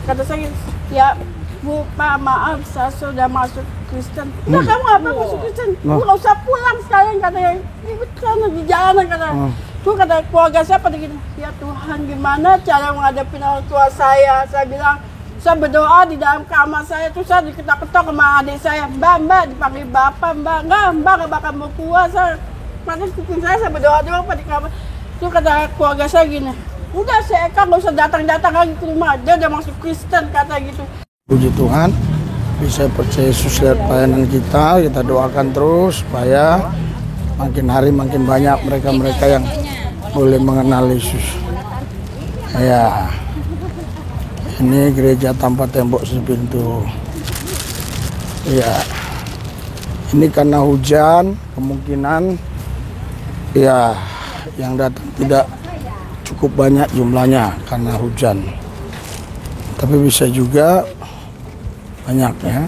Kata saya, ya Bu, Pak, maaf saya sudah masuk Kristen. Enggak, kamu apa masuk Kristen? Bu, nggak usah pulang sekarang, katanya. Ikut sana di jalan, katanya. Tuh kata keluarga saya pada gini, ya Tuhan gimana cara menghadapi orang tua saya? Saya bilang, saya berdoa di dalam kamar saya, terus saya diketok-ketok sama adik saya. Mbak, dipanggil bapak, Mbak nggak bakal mau keluar. Saya, makanya kuping saya berdoa doang di kamar. Terus kata keluarga saya gini, udah si Eka nggak usah datang-datang lagi ke rumah, dia udah masuk Kristen, kata gitu. Puji Tuhan, bisa percaya Yesus lihat pelayanan kita doakan terus supaya makin hari makin banyak mereka-mereka yang boleh mengenal Yesus. Ya, ini gereja tanpa tembok sepintu. Ya, ini karena hujan, kemungkinan ya yang datang tidak cukup banyak jumlahnya karena hujan. Tapi bisa juga banyak ya.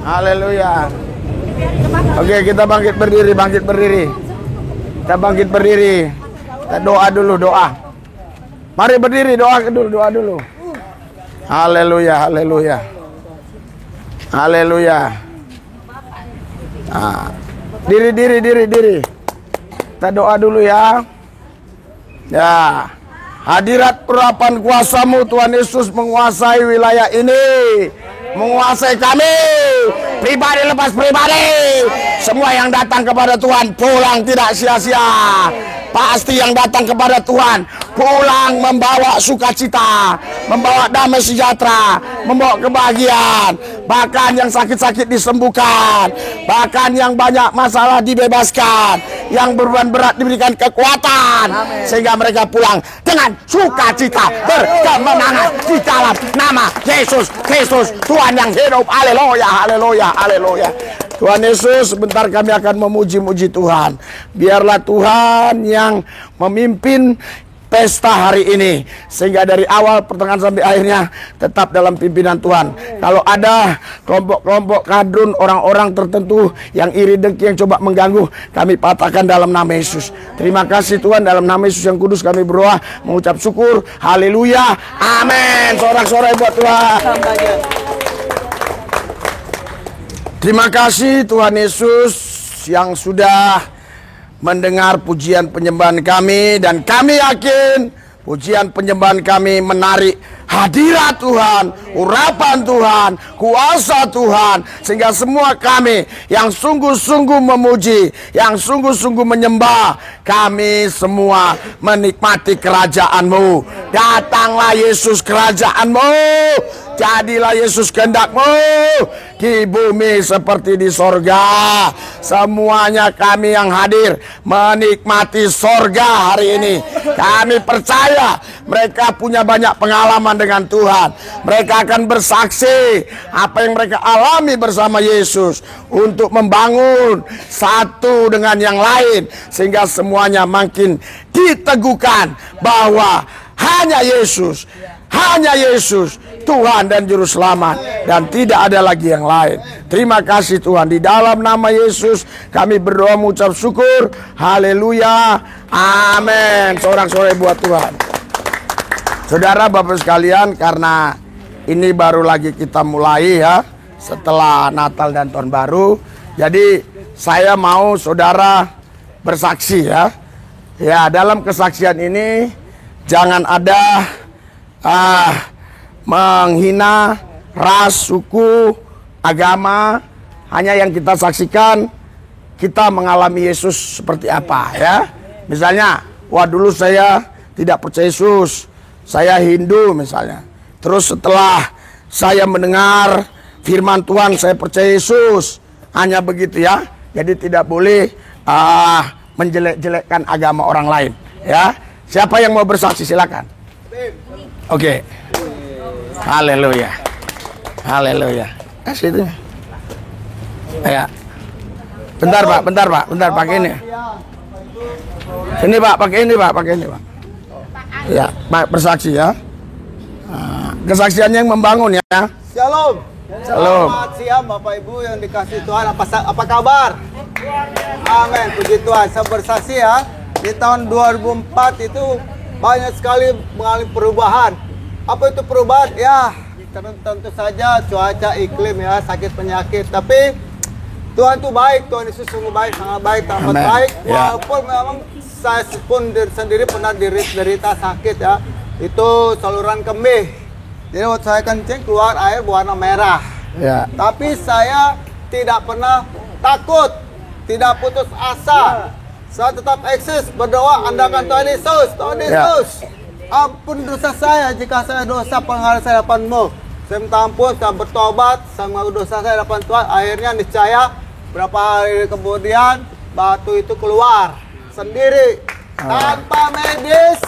Haleluya. Oke, kita bangkit berdiri. Kita bangkit berdiri. Kita doa dulu, doa. Mari berdiri, doa dulu. Haleluya. Nah, diri. Kita doa dulu ya. Ya. Hadirat urapan kuasa-Mu Tuhan Yesus menguasai wilayah ini. Menguasai kami, pribadi lepas pribadi. Semua yang datang kepada Tuhan pulang tidak sia-sia. Pasti yang datang kepada Tuhan pulang membawa sukacita, membawa damai sejahtera, membawa kebahagiaan. Bahkan yang sakit-sakit disembuhkan, bahkan yang banyak masalah dibebaskan, yang beban berat diberikan kekuatan. Amen. Sehingga mereka pulang dengan sukacita, berkemenangan di dalam nama Yesus Kristus, Tuhan yang hidup. Haleluya. Tuhan Yesus, sebentar kami akan memuji-muji Tuhan. Biarlah Tuhan yang memimpin pesta hari ini, sehingga dari awal pertengahan sampai akhirnya tetap dalam pimpinan Tuhan. Kalau ada kelompok-kelompok kadrun, orang-orang tertentu yang iri dengki yang coba mengganggu, kami patahkan dalam nama Yesus. Terima kasih Tuhan, dalam nama Yesus yang kudus kami berdoa, mengucap syukur. Haleluya, amin. Sorak-sorai buat Tuhan. Terima kasih Tuhan Yesus yang sudah mendengar pujian penyembahan kami, dan kami yakin pujian penyembahan kami menarik hadirat Tuhan, urapan Tuhan, kuasa Tuhan, sehingga semua kami yang sungguh-sungguh memuji, yang sungguh-sungguh menyembah, kami semua menikmati kerajaan-Mu. Datanglah Yesus kerajaan-Mu, jadilah Yesus kehendak-Mu di bumi seperti di sorga. Semuanya kami yang hadir menikmati sorga hari ini. Kami percaya mereka punya banyak pengalaman dengan Tuhan. Mereka akan bersaksi apa yang mereka alami bersama Yesus untuk membangun satu dengan yang lain, sehingga semuanya makin diteguhkan bahwa hanya Yesus Tuhan dan Juru Selamat, dan tidak ada lagi yang lain. Terima kasih Tuhan, di dalam nama Yesus kami berdoa mengucap syukur. Haleluya, amin. Sorak-sorai buat Tuhan. Saudara Bapak sekalian, karena ini baru lagi kita mulai ya, setelah Natal dan Tahun Baru, jadi saya mau saudara bersaksi ya. Ya, dalam kesaksian ini jangan ada menghina ras, suku, agama. Hanya yang kita saksikan, kita mengalami Yesus seperti apa ya. Misalnya, wah dulu saya tidak percaya Yesus, saya Hindu misalnya. Terus setelah saya mendengar firman Tuhan, saya percaya Yesus. Hanya begitu ya. Jadi tidak boleh menjelek-jelekkan agama orang lain. Ya, siapa yang mau bersaksi silakan. Oke. Haleluya. Haleluya. Kasih itu. Ya. Bentar Pak, pakai ini. Ini Pak, pakai ini Pak. Ya, Pak bersaksi ya. Kesaksiannya yang membangun ya. Shalom. Shalom. Selamat siang Bapak Ibu yang dikasih Tuhan. Apa kabar? Amin. Puji Tuhan. Saya bersaksi ya. Di tahun 2004 itu banyak sekali mengalami perubahan. Apa itu perubahan? Ya, tentu saja cuaca, iklim ya, sakit penyakit. Tapi Tuhan itu baik. Tuhan Yesus sungguh baik, sangat baik, amat baik. Walaupun memang saya pun sendiri pernah derita sakit ya. Itu saluran kemih. Jadi waktu saya kencing keluar air berwarna merah. Ya. Tapi saya tidak pernah takut, tidak putus asa. Saya tetap eksis berdoa andalkan Tuhan Yesus. Tuhan Yesus, ampun dosa saya jika saya dosa pelanggaran saya hadapan-Mu. Saya minta ampun, saya bertobat, saya mengaku dosa saya hadapan Tuhan. Akhirnya niscaya berapa hari kemudian batu itu keluar sendiri tanpa medis,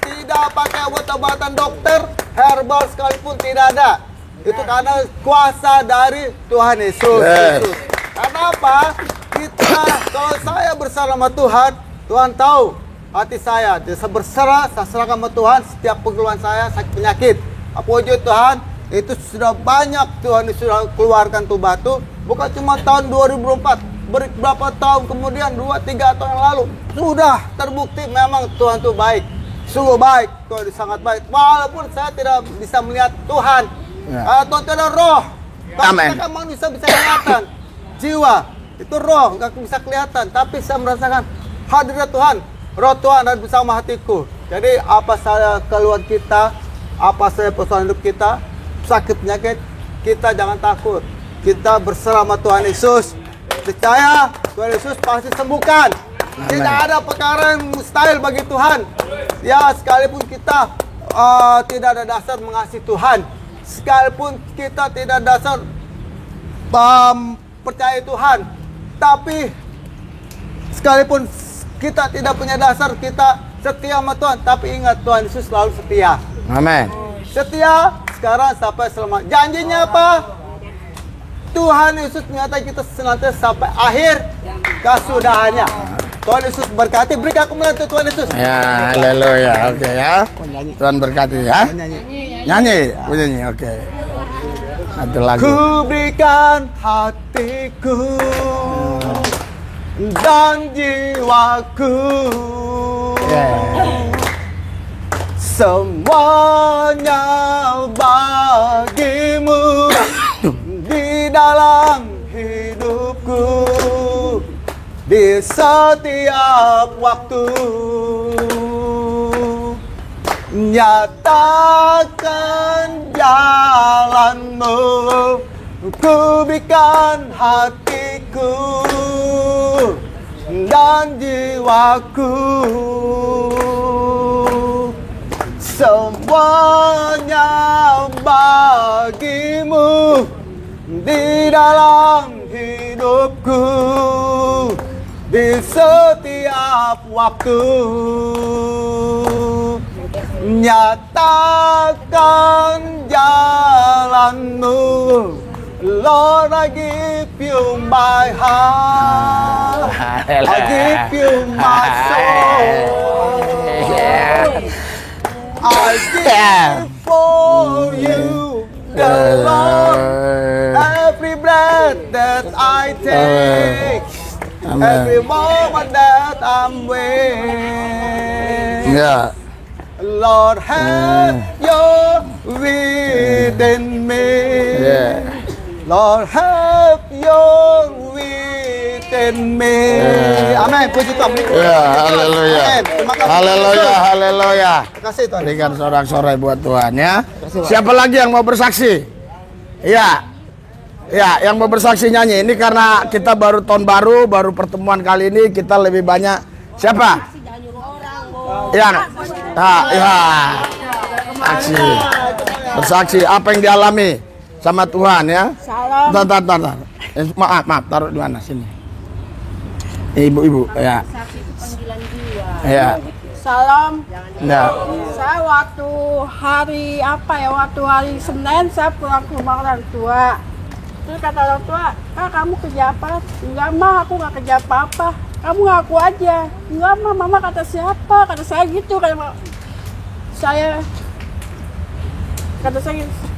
tidak pakai obat-obatan dokter, herbal sekalipun tidak ada. Itu karena kuasa dari Tuhan Yesus. Karena apa? Kalau saya bersama sama Tuhan, Tuhan tahu hati saya. Jadi saya berserah, saya serahkan sama Tuhan setiap pengeluhan saya, sakit penyakit. Puji Tuhan, itu sudah banyak Tuhan sudah keluarkan tuh batu. Bukan cuma tahun 2004, berapa tahun kemudian, 2-3 tahun yang lalu, sudah terbukti memang Tuhan itu baik. Sungguh baik, Tuhan sangat baik. Walaupun saya tidak bisa melihat Tuhan, Tuhan itu ada roh. Amin. Kita kan manusia bisa kelihatan, jiwa itu roh nggak bisa kelihatan, tapi saya merasakan hadirat Tuhan, roh Tuhan ada bersama hatiku. Jadi apa saya keluhan kita, apa saya persoalan hidup kita, sakit penyakit, kita jangan takut. Kita berserah sama Tuhan Yesus. Percaya Tuhan Yesus pasti sembuhkan. Tidak ada perkara yang mustahil bagi Tuhan. Ya, sekalipun kita tidak ada dasar mengasihi Tuhan, sekalipun kita tidak dasar percaya Tuhan, tapi sekalipun kita tidak punya dasar, kita setia sama Tuhan. Tapi ingat, Tuhan Yesus selalu setia. Amin. Setia sekarang sampai selama. Janjinya apa? Tuhan Yesus menyatakan kita senantiasa sampai akhir kesudahannya. Tuhan Yesus berkati. Beri aku melihat Tuhan Yesus. Ya, haleluya. Oke ya. Tuhan berkati ya. Nyanyi, oke. Satu lagu. Ku berikan hatiku dan jiwaku, semuanya bagimu di dalam hidupku, di setiap waktu. Nyatakan jalanmu, ku berikan hatiku dan jiwaku, semuanya bagimu di dalam hidupku, di setiap waktu. Nyatakan jalanmu, Lord, I give you my heart, I give you my soul, I give for you the Lord, every breath that I take, every moment that I'm with. Lord, have your within me. Lord, have your within me. Amin. Puji Tuhan. Haleluya. Haleluya, haleluya. Terima kasih Tuhan. Berikan sorak-sorai buat Tuhan ya. Siapa lagi yang mau bersaksi? Iya. Ya, yang mau bersaksi nyanyi. Ini karena kita baru tahun baru, baru pertemuan kali ini kita lebih banyak. Siapa? Ya, saksi. Bersaksi apa yang dialami. sama Tuhan ya. Salam. Tar. Maaf, taruh di mana sini. Ibu, ya. Saksi itu panggilan jiwa. Ya. Salam. Ya. Saya waktu hari Senin saya pulang ke rumah orang tua. Terus kata orang tua, kamu kerja apa? Enggak mah, aku nggak kerja apa-apa. Kamu ngaku aja. Enggak mah, mama kata siapa? Kata saya gitu. Kata saya,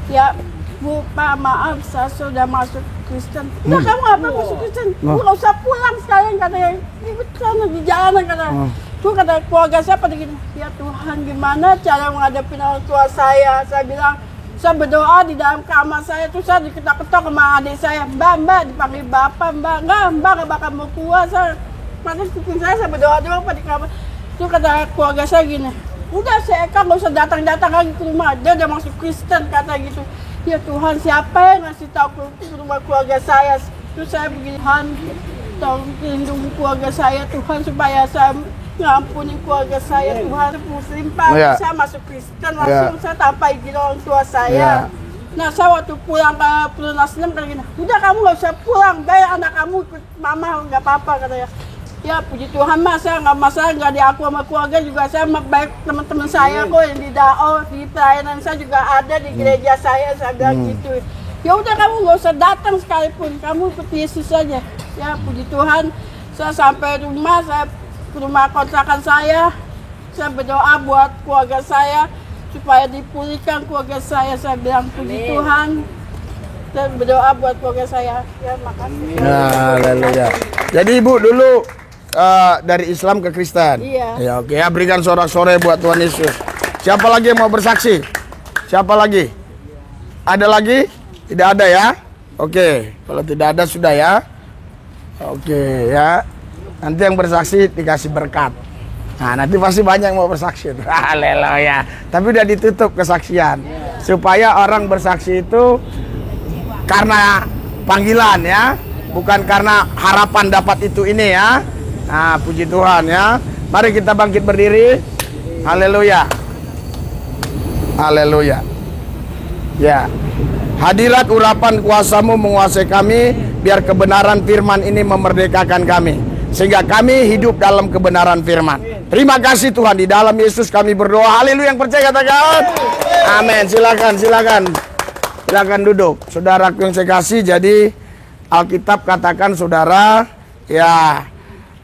ya Bu, Pak, maaf, saya sudah masuk Kristen. Enggak, kamu apa masuk Kristen? Bu, nggak usah pulang sekalian, katanya. Ini karena di jalanan, katanya. Tuh kata keluarga saya pada gini, ya Tuhan gimana cara menghadapi orang tua saya? Saya bilang, saya berdoa di dalam kamar saya, tuh saya diketok-ketok sama adik saya. Mbak, dipanggil bapak, Mbak nggak bakal mau keluar. Pada kuping saya berdoa doang pada di kamar. Tuh kata keluarga saya gini, udah saya nggak usah datang lagi ke rumah, dia udah masuk Kristen, kata gitu. Ya Tuhan, siapa yang ngasih tahu ke rumah keluarga saya? Terus saya begini, Tuhan, tolong lindungi keluarga saya, Tuhan, supaya saya ngampuni keluarga saya, Tuhan. Muslim, Pak, saya masuk Kristen, langsung saya tanpa izin orang tua saya. Nah, saya waktu pulang ke Nasdem, kayak gini, udah kamu nggak usah pulang, bayar anak kamu ikut mama, nggak apa-apa, katanya. Ya puji Tuhan, Mas, saya nggak masalah, nggak diaku sama keluarga juga. Saya baik teman-teman saya kok yang di DAO, di pelayanan saya juga ada di gereja saya bilang gitu. Ya udah, kamu nggak usah datang sekalipun, kamu ikut Yesus saja. Ya puji Tuhan, saya sampai rumah, saya ke rumah kontrakan saya berdoa buat keluarga saya supaya dipulihkan keluarga saya bilang puji Tuhan. Saya berdoa buat keluarga saya. Ya makasih. Haleluya. Jadi Ibu dulu dari Islam ke Kristen. Iya. Ya, oke ya, berikan sorak-sorai buat Tuhan Yesus. Siapa lagi yang mau bersaksi? Siapa lagi? Ada lagi? Tidak ada ya? Oke, kalau tidak ada sudah ya. Oke ya. Nanti yang bersaksi dikasih berkat. Nah, nanti pasti banyak yang mau bersaksi. Haleluya. Tapi udah ditutup kesaksian. Supaya orang bersaksi itu karena panggilan ya, bukan karena harapan dapat itu ini ya. Nah, puji Tuhan ya. Mari kita bangkit berdiri. Haleluya. Haleluya. Ya. Hadirat urapan kuasa-Mu menguasai kami, biar kebenaran firman ini memerdekakan kami, sehingga kami hidup dalam kebenaran firman. Terima kasih Tuhan, di dalam Yesus kami berdoa. Haleluya, yang percaya katakan amin. Silakan duduk. Saudaraku yang saya kasih, jadi Alkitab katakan saudara, ya,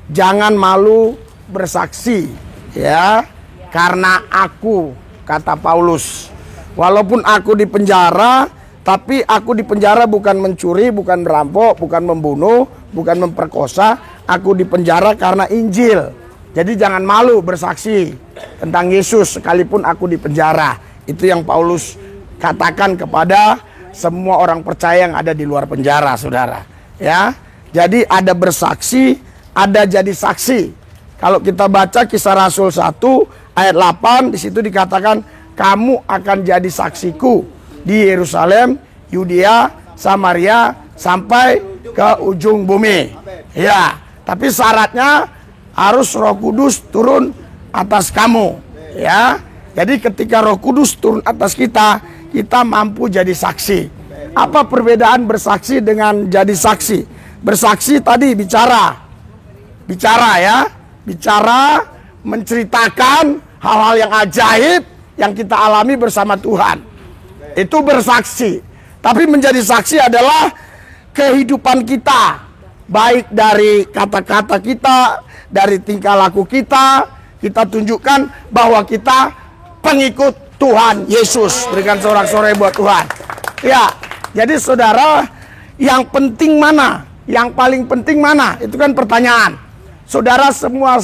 jangan malu bersaksi, ya, karena aku, kata Paulus, walaupun aku di penjara, tapi aku di penjara bukan mencuri, bukan merampok, bukan membunuh, bukan memperkosa. Aku di penjara karena Injil. Jadi jangan malu bersaksi tentang Yesus sekalipun aku di penjara. Itu yang Paulus katakan kepada semua orang percaya yang ada di luar penjara, saudara. Ya, jadi ada bersaksi, ada jadi saksi. Kalau kita baca Kisah Rasul 1 ayat 8, di situ dikatakan kamu akan jadi saksiku di Yerusalem, Yudea, Samaria, sampai ke ujung bumi. Ya, tapi syaratnya harus Roh Kudus turun atas kamu. Ya, jadi ketika Roh Kudus turun atas kita, kita mampu jadi saksi. Apa perbedaan bersaksi dengan jadi saksi? Bersaksi tadi bicara ya, bicara menceritakan hal-hal yang ajaib yang kita alami bersama Tuhan. Itu bersaksi. Tapi menjadi saksi adalah kehidupan kita, baik dari kata-kata kita, dari tingkah laku kita, kita tunjukkan bahwa kita pengikut Tuhan Yesus. Berikan sorak-sorai buat Tuhan. Ya, jadi saudara, yang penting mana? Yang paling penting mana? Itu kan pertanyaan. Saudara, semua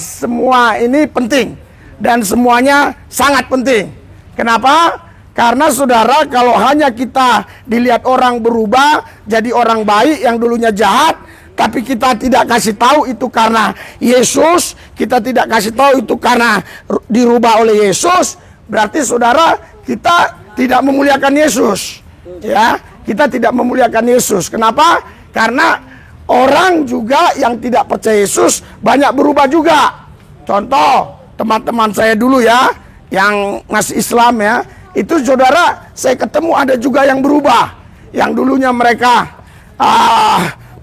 ini penting dan semuanya sangat penting. Kenapa? Karena saudara, kalau hanya kita dilihat orang berubah jadi orang baik yang dulunya jahat, tapi kita tidak kasih tahu itu karena Yesus, kita tidak kasih tahu itu karena dirubah oleh Yesus, berarti saudara, kita tidak memuliakan Yesus. Ya, kita tidak memuliakan Yesus. Kenapa? Karena orang juga yang tidak percaya Yesus banyak berubah juga. Contoh, teman-teman saya dulu ya, yang masih Islam ya, itu saudara, saya ketemu ada juga yang berubah. yang dulunya mereka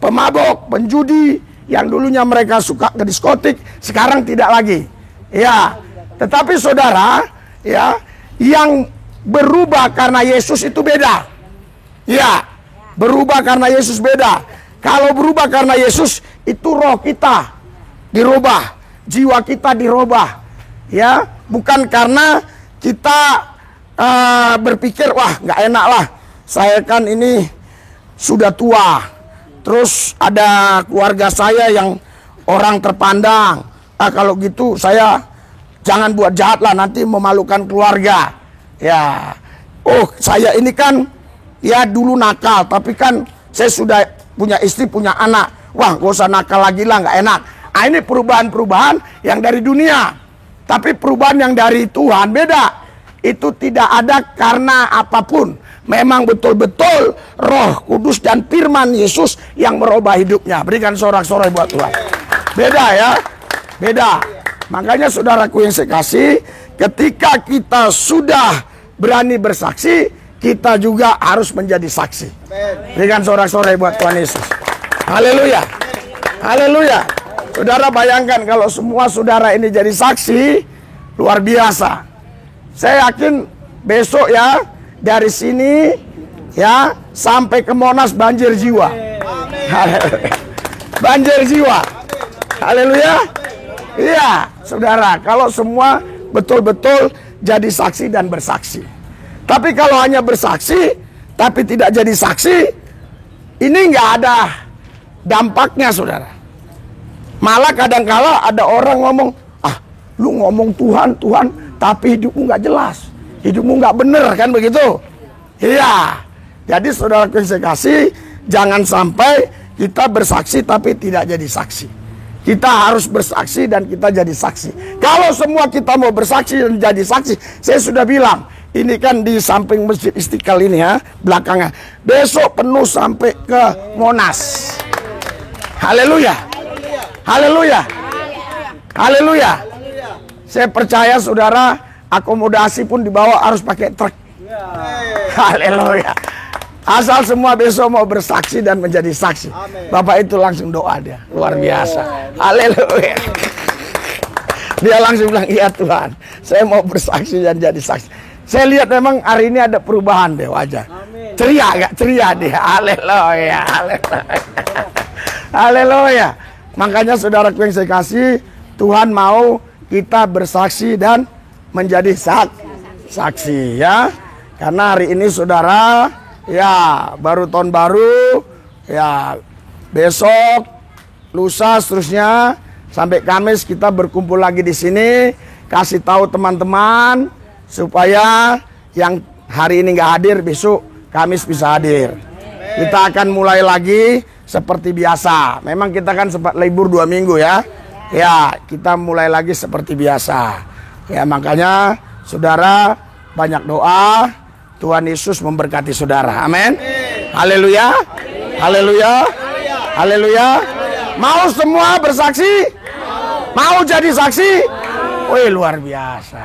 pemabok, penjudi, yang dulunya mereka suka ke diskotik, sekarang tidak lagi. Ya, tetapi saudara, ya, yang berubah karena Yesus itu beda. Ya, berubah karena Yesus beda. Kalau berubah karena Yesus, itu roh kita dirubah, jiwa kita dirubah. Ya, bukan karena kita berpikir, wah nggak enak lah, saya kan ini sudah tua, terus ada keluarga saya yang orang terpandang. Kalau gitu saya jangan buat jahat lah, nanti memalukan keluarga. Ya, oh saya ini kan ya dulu nakal, tapi kan saya sudah punya istri, punya anak. Wah gak usah nakal lagi lah, nggak enak. Nah, ini perubahan-perubahan yang dari dunia. Tapi perubahan yang dari Tuhan beda. Itu tidak ada karena apapun. Memang betul-betul Roh Kudus dan firman Yesus yang merubah hidupnya. Berikan sorak-sorai buat Tuhan. Beda ya, beda. Makanya saudaraku yang saya kasih, ketika kita sudah berani bersaksi, kita juga harus menjadi saksi. Berikan sorak-sorai buat Tuhan Yesus. Haleluya. Haleluya. Saudara bayangkan kalau semua saudara ini jadi saksi, luar biasa. Saya yakin besok ya, dari sini ya sampai ke Monas banjir jiwa. Banjir jiwa. Haleluya. Iya, saudara, kalau semua betul-betul jadi saksi dan bersaksi. Tapi kalau hanya bersaksi tapi tidak jadi saksi, ini nggak ada dampaknya, saudara. Malah kadang-kala ada orang ngomong, lu ngomong Tuhan, Tuhan, tapi hidupmu nggak jelas, hidupmu nggak bener, kan begitu? Iya. Jadi saudara yang saya kasih, jangan sampai kita bersaksi tapi tidak jadi saksi. Kita harus bersaksi dan kita jadi saksi. Kalau semua kita mau bersaksi dan jadi saksi, saya sudah bilang, ini kan di samping Masjid Istiqlal ini ya, belakangnya. Besok penuh sampai ke Monas. Haleluya. Haleluya. Haleluya. Saya percaya saudara, akomodasi pun dibawa harus pakai truk. Haleluya. Asal semua besok mau bersaksi dan menjadi saksi. Bapak itu langsung doa dia. Luar biasa. Haleluya. Dia langsung bilang, iya Tuhan, saya mau bersaksi dan jadi saksi. Saya lihat memang hari ini ada perubahan deh wajah. Ceria gak? Ceria dia. Haleluya. Haleluya. Haleluya. Makanya saudaraku yang saya kasih, Tuhan mau kita bersaksi dan menjadi saksi ya. Karena hari ini saudara, ya baru tahun baru, ya besok, lusa seterusnya sampai Kamis kita berkumpul lagi di sini, kasih tahu teman-teman supaya yang hari ini nggak hadir besok Kamis bisa hadir. Kita akan mulai lagi seperti biasa. Memang kita kan sempat libur 2 minggu ya. Ya, kita mulai lagi seperti biasa. Ya, makanya saudara banyak doa. Tuhan Yesus memberkati saudara. Amin. Haleluya. Haleluya. Haleluya. Mau semua bersaksi? Mau jadi saksi? Wih, luar biasa.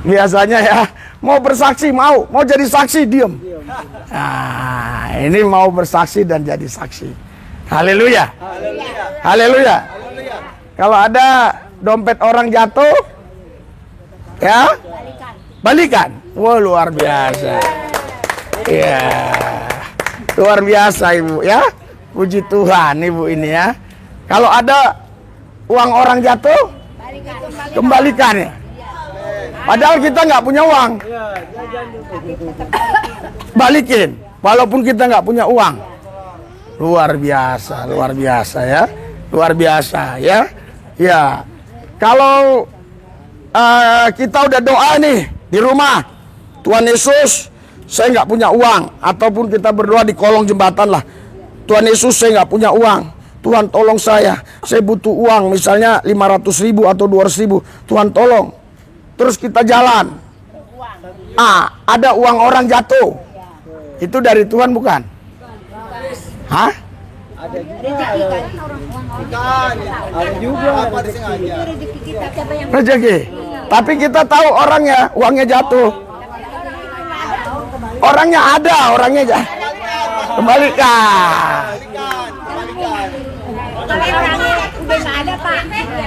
Biasanya ya, mau bersaksi mau jadi saksi diem. Nah, ini mau bersaksi dan jadi saksi. Haleluya. Haleluya. Kalau ada dompet orang jatuh, ya balikan. Wah, luar biasa. Ya, luar biasa ibu ya. Puji Tuhan ibu ini ya. Kalau ada uang orang jatuh, kembalikan ya. Padahal kita nggak punya uang, balikin. Walaupun kita nggak punya uang. Luar biasa ya, luar biasa ya. Ya, kalau kita udah doa nih di rumah, Tuhan Yesus, saya nggak punya uang, ataupun kita berdoa di kolong jembatan lah, Tuhan Yesus, saya nggak punya uang, Tuhan tolong saya butuh uang, misalnya 500.000 atau 200.000, Tuhan tolong. Terus kita jalan, ada uang orang jatuh, itu dari Tuhan bukan? Hah? Ada juga. Rezeki. Tapi kita tahu orangnya, uangnya jatuh. Orangnya ada, orangnya aja. Kembalikan. Kalau orangnya udah nggak ada Pak,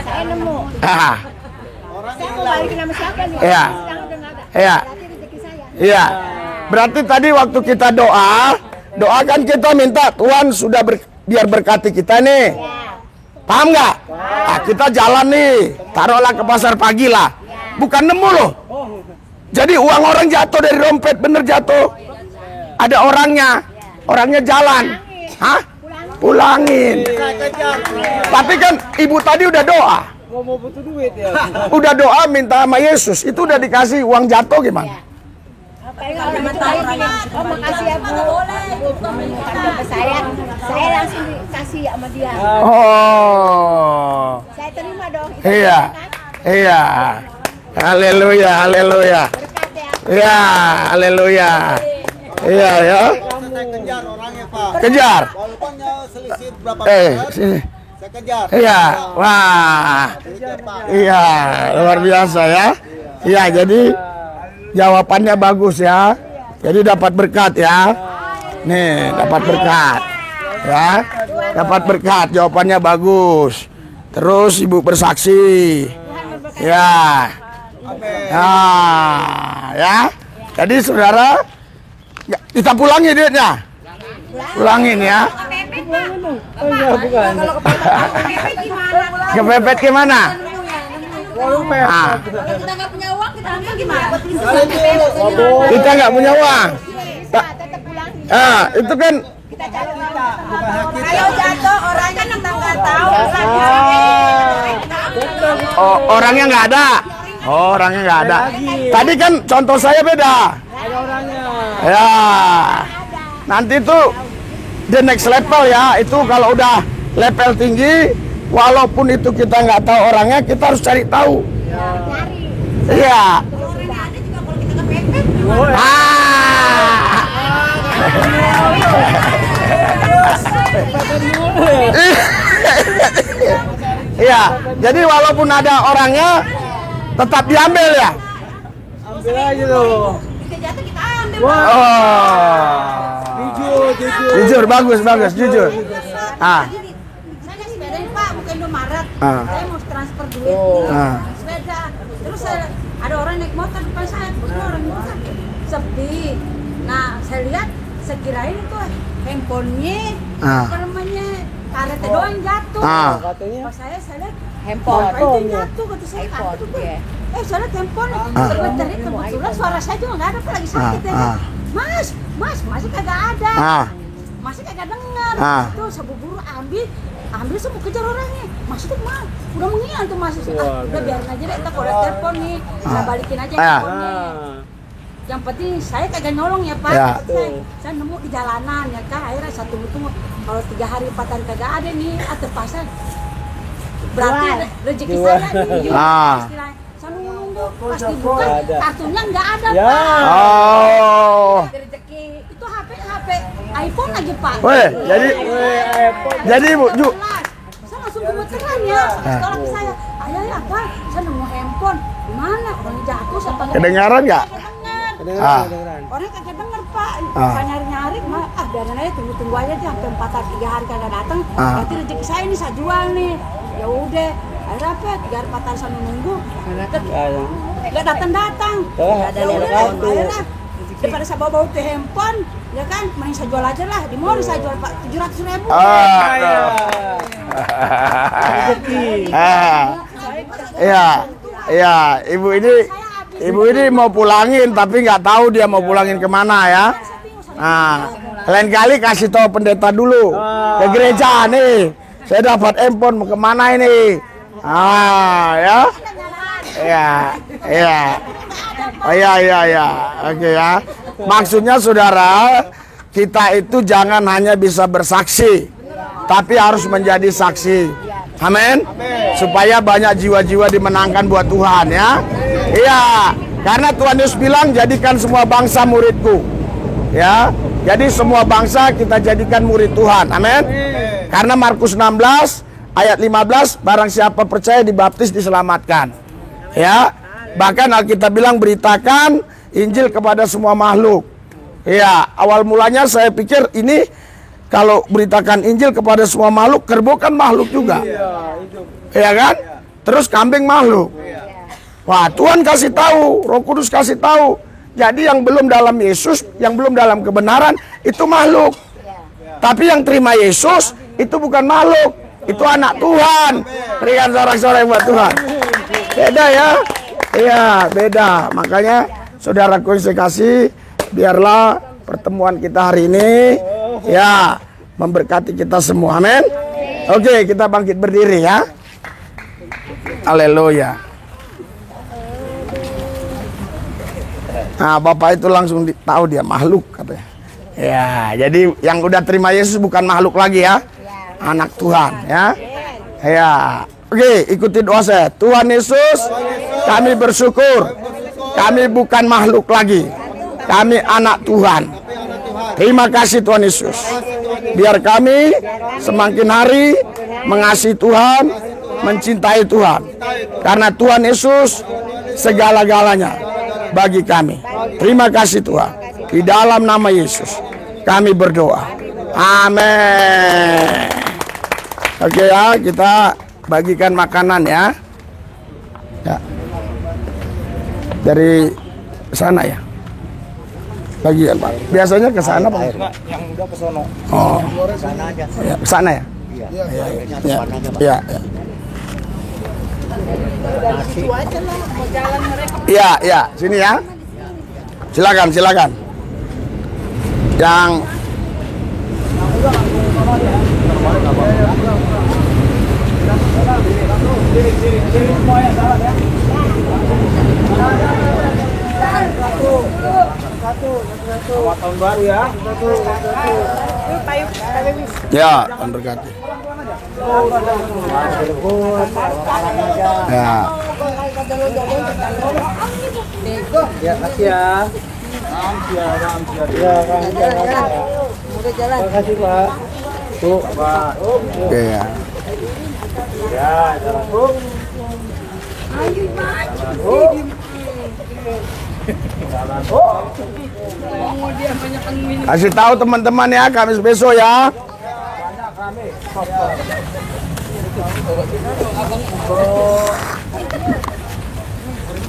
saya nemu. Ah, Saya mau balikin sama siapa nih? Iya. Sekarang udah nggak ada. iya, Berarti rezeki saya. iya. Berarti tadi waktu kita doakan kita minta Tuhan sudah biar berkati kita nih. Paham nggak? Nah, kita jalan nih, taruhlah ke pasar pagi lah. Bukan nemu loh. Jadi uang orang jatuh dari dompet, bener jatuh. Ada orangnya jalan. Hah? Pulangin. Tapi kan ibu tadi udah doa. Mau butuh duit ya. Udah doa minta sama Yesus, itu udah dikasih uang jatuh gimana? Kalau oh makasih ya Bu. Bukan ke saya langsung dikasih sama dia. Oh. Saya terima dong. Itu Iya. kan? Iya. Haleluya, haleluya. Berkat ya. Iya, haleluya. Iya ya. Saya kejar orangnya, Pak. Kejar. Walaupun selisih berapa Sini. saya kejar. Iya. Wah. Kejar, Pak. Iya, luar biasa ya. Iya, jadi jawabannya bagus ya. Jadi dapat berkat ya. Nih, dapat berkat. Ya. Dapat berkat, jawabannya bagus. Terus ibu bersaksi. Ya. Ya. Jadi saudara, kita pulangi duitnya. Pulangin ya. Bukan. Kepepet gimana? Ah, Kita nggak punya uang, kita ambil gimana? kita nggak punya uang. Tetap pulang. Itu kan Kita cari kalau jatuh orangnya kita nggak tahu. orangnya nggak ada. Oh, orangnya nggak ada. Tadi kan contoh saya beda. Ada orangnya. Ya. Nanti tuh the next level ya. Itu kalau udah level tinggi, walaupun itu kita nggak tahu orangnya, kita harus cari tahu. Iya. Iya. Jadi walaupun ada orangnya, tetap diambil ya. Ambil aja loh. Oh. Jujur, bagus, jujur. Ah. Saya kasih sepeda Pak, bukan Indomaret. Ah. Saya mau transfer duit sepeda. Terus ada orang naik motor depan saya, terus orang motor sepi. Nah, saya lihat, saya kirain itu handphonenya, apa namanya, karetnya doang jatuh. Katanya. Pas saya lihat handphone itu jatuh, kata saya jatuh. Saya lihat handphone, sebentar itu kebetulan suara saya juga nggak ada, Pak, lagi sakit ya. Mas, masih kagak ada. Masih kagak dengar. Itu buru-buru ambil semua kejar orangnya. Mas itu mah udah menghilang tuh Mas. Udah biarin aja deh, kita kalau ada telepon nih, saya balikin aja handphonenya. Yang penting saya kagak nyolong ya Pak. Saya nemu di jalanan ya kan, akhirnya saya tunggu kalau 3 hari 4 hari kagak ada nih, terpaksa berarti rezeki saya nih. Istilahnya saya nunggu pas dibuka kartunya nggak ada Pak. Oh. Rezeki itu HP iPhone lagi Pak. Weh, jadi Bu, Saya langsung gemeteran ya. Sekolah ke saya, ayah ya apa? Saya nemu handphone. Gimana? Orangnya jatuh apa? Kedengaran nggak? Kedengeran. Orang kagak denger Pak. Saya nyari-nyari, biarin aja tunggu aja deh sampai 4 hari 3 hari kagak datang. Berarti rezeki saya ini saya jual nih. Ya udah, akhirnya apa? 3 hari 4 hari saya nunggu. Nggak datang. Ya udah, akhirnya daripada saya bawa ke handphone, ya kan, mending saya jual aja lah. Di mall saya jual Pak 700.000. Iya, ibu ini mau pulangin tapi nggak tahu dia mau pulangin kemana ya. Nah, lain kali kasih tahu pendeta dulu ke gereja nih. Saya dapat handphone mau kemana ini? Ya. Iya. Oke ya. Maksudnya saudara, kita itu jangan hanya bisa bersaksi, tapi harus menjadi saksi. Amin. Supaya banyak jiwa-jiwa dimenangkan buat Tuhan ya. Iya. Karena Tuhan Yesus bilang jadikan semua bangsa muridku. Ya. Jadi semua bangsa kita jadikan murid Tuhan. Amin. Karena Markus 16 ayat 15, barang siapa percaya dibaptis diselamatkan. Ya. Bahkan Alkitab bilang beritakan Injil kepada semua makhluk. Iya, awal mulanya saya pikir ini kalau beritakan Injil kepada semua makhluk, kerbau kan makhluk juga. Iya kan? Terus kambing makhluk. Wah, Tuhan kasih tahu, Roh Kudus kasih tahu. Jadi yang belum dalam Yesus, yang belum dalam kebenaran itu makhluk. Tapi yang terima Yesus itu bukan makhluk, itu anak Tuhan. Berikan sorak-sorai buat Tuhan. Beda ya? Iya, beda. Makanya saudaraku yang saya kasih, biarlah pertemuan kita hari ini ya memberkati kita semua. Amin. Oke, kita bangkit berdiri ya. Haleluya. Nah, Bapak itu langsung tahu dia makhluk katanya. Ya, jadi yang udah terima Yesus bukan makhluk lagi ya. Anak Tuhan ya. Ya. Oke, ikuti doa saya. Tuhan Yesus, kami bersyukur. Kami bukan makhluk lagi. Kami anak Tuhan. Terima kasih Tuhan Yesus. Biar kami semakin hari mengasihi Tuhan, mencintai Tuhan. Karena Tuhan Yesus segala-galanya bagi kami. Terima kasih Tuhan. Di dalam nama Yesus kami berdoa. Amin. Oke ya, kita bagikan makanan ya. Ya. Dari sana ya. Bagian Pak. Biasanya ke sana Pak. Yang udah ke sono. Oh. Sana aja. Ya, ke sana ya. Iya. Ya. Ya. Iya, ya, sini ya. Silakan, silakan. Yang Selamat tahun baru ya. ya, Tuhan berkati. Ya. Ya, kasih ya. Terima kasih Pak. Tuh Pak. Oke ya. Ya, jalan Bu. Kasih tahu teman-teman ya, Kamis besok ya.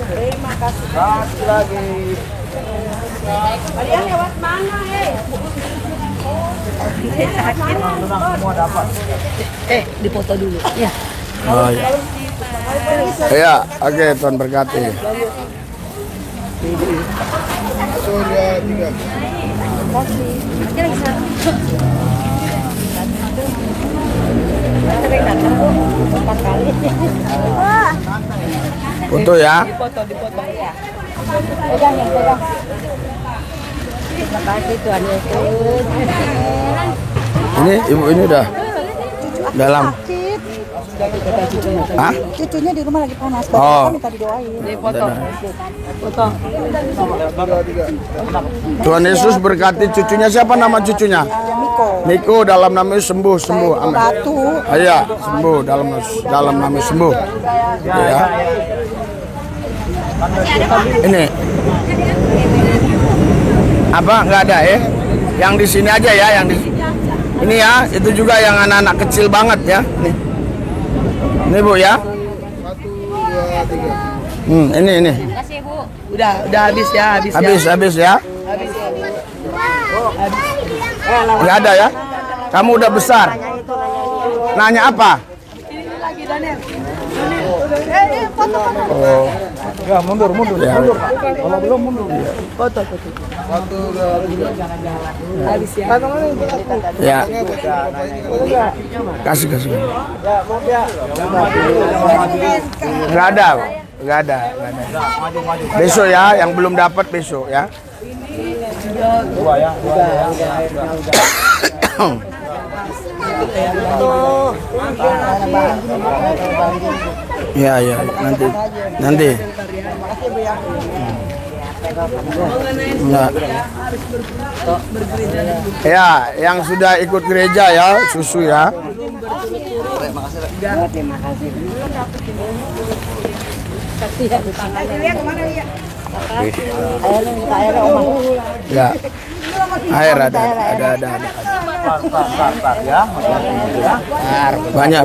Terima kasih. Kasih lagi. Kalian lewat mana, Semua dapat. dipoto dulu. Ya. Oh, ya. Ya, oke, Tuhan berkati. Foto ya. Dipotong ya. Pegang ya, pegang. Terima kasih Tuhan Yesus. Ini ibu ini udah dalam. Hah? Cucunya di rumah lagi panas. Oh. Minta didoain. Tuhan Yesus berkati cucunya. Siapa nama cucunya? Miko. Dalam nama Yesus sembuh. Amin. Batu. Iya, sembuh dalam nama Yesus sembuh. Ya. Ini apa nggak ada ya? Yang di sini aja ya, yang di ini ya. Itu juga yang anak-anak kecil banget ya. Nih. Ini Bu ya. 1, 2, 3. Ini. Kasih Bu. Udah habis ya, Habis ya. Nggak ada ya. Kamu udah besar. Nanya apa? Oh. Ya, mundur. Ya. Kalau belum mundur. Foto. Habis ya. Ya. Kasih. Ya, mau ya. Nggak ada. Besok ya, yang belum dapat besok ya. Dua ya. Ya, nanti. Enggak. Ya, yang sudah ikut gereja ya, susu ya. Ya. Air ada. Ya. Banyak.